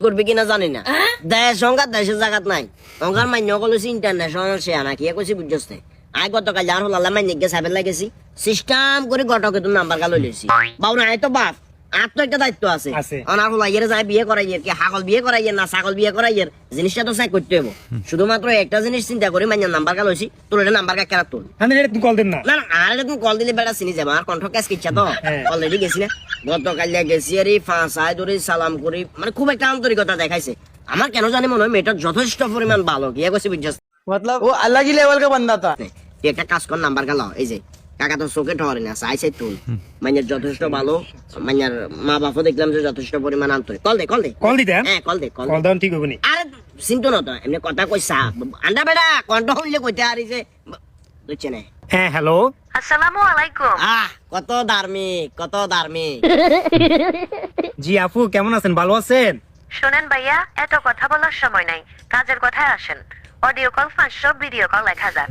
করবে কিনা জানি না দেশ সংঘাত দেশের জায়গাত নাই অঙ্গার মান্য কলেছি ইন্টারন্যাশনাল সে আনা কি কইছি বুঝছস আই গতকাল আর হল আল্লাহ মাইনে গিয়ে সাবেল লাগেছি সিস্টেম করে গটকে তুমি নাম্বার গালো লইছি বাবু না তো বাপ আর তো একটা দায়িত্ব আছে অনার হল আইয়ের যায় বিয়ে করাইয়ের কি হাগল বিয়ে করাইয়ের না ছাগল বিয়ে করাইয়ের জিনিসটা তো চাই করতে হবো শুধুমাত্র একটা জিনিস চিন্তা করে মাইনে নাম্বার গালো লইছি তোর এটা নাম্বার কা কেনা তোল তুমি কল দেন না না আর তুমি কল দিলে বেড়া চিনি যাবো আর কণ্ঠ ক্যাশ কিচ্ছা তো অলরেডি গেছি না গতকাল গেছি আর ফাঁসায় ধরে সালাম করি মানে খুব একটা আন্তরিকতা দেখাইছে আমার কেন জানি মনে হয় মেয়েটা যথেষ্ট পরিমাণ ভালো কি কইছি বুঝছস मतलब वो अलग ही लेवल का बंदा था তুই একটা কাজ কর নাম্বার গেল এই যে কাকা তো চোখে ঠরে না চাইছে তুই মাইনের যথেষ্ট ভালো মাইনের মা বাপও দেখলাম যে যথেষ্ট পরিমাণ আন্তরিক কল দে কল দিতে হ্যাঁ কল দে কল দাও ঠিক হবে নি আরে চিন্তা না তো এমনি কথা কইছা আন্ডা বেড়া কণ্ঠ হইলে কইতে আরি যে বুঝছে না হ্যাঁ হ্যালো আসসালামু আলাইকুম। কত ধার্মিক জি আপু কেমন আছেন ভালো আছেন শুনেন ভাইয়া, এত কথা বলার সময় নাই, কাজের কথায় আসেন। Audio call 500, video call 1000।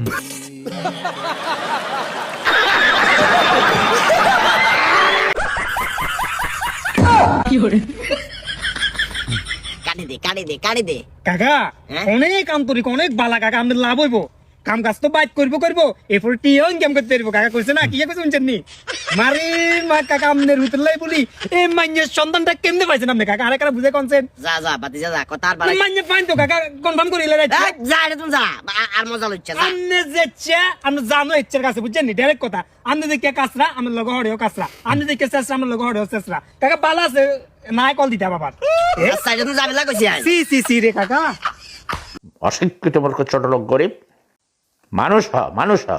কাটি দে কাকা হ্যাঁ? অনেক আন্তরিক অনেক বালা কাকা আমাদের লাভ হইব কাম কাজ তো বাইট করবো এরপর টিও ইনকাম করতে পারবো কাকা কইছে না কি কইছে শুনছেন নি মারি মা কাকা আমনের ভিতরলাই বলি এই মাইনের সন্তানটা কেমনে পাইছেন আপনি কাকা আরেকটা বুঝে কোনছেন যা বাতি যা কথা আর বাড়াই মাইনে পাইন তো কাকা কনফার্ম করিলে যা রে তুমি যা আর মজা লইছে যা আমনে যেচ্ছে আমরা জানো ইচ্ছার কাছে বুঝছেন নি ডাইরেক্ট কথা আমনে দেখে কাছরা আমার লগে হড়েও কাছরা আমনে দেখে চেষ্টা আমার লগে হড়েও চেষ্টা কাকা বালা আছে নাই কল দিতে বাবা সাইডে তুমি যাবে কইছি সি রে কাকা অশিক্ষিত মূর্খ ছোট লোক গরিব মানুষ হ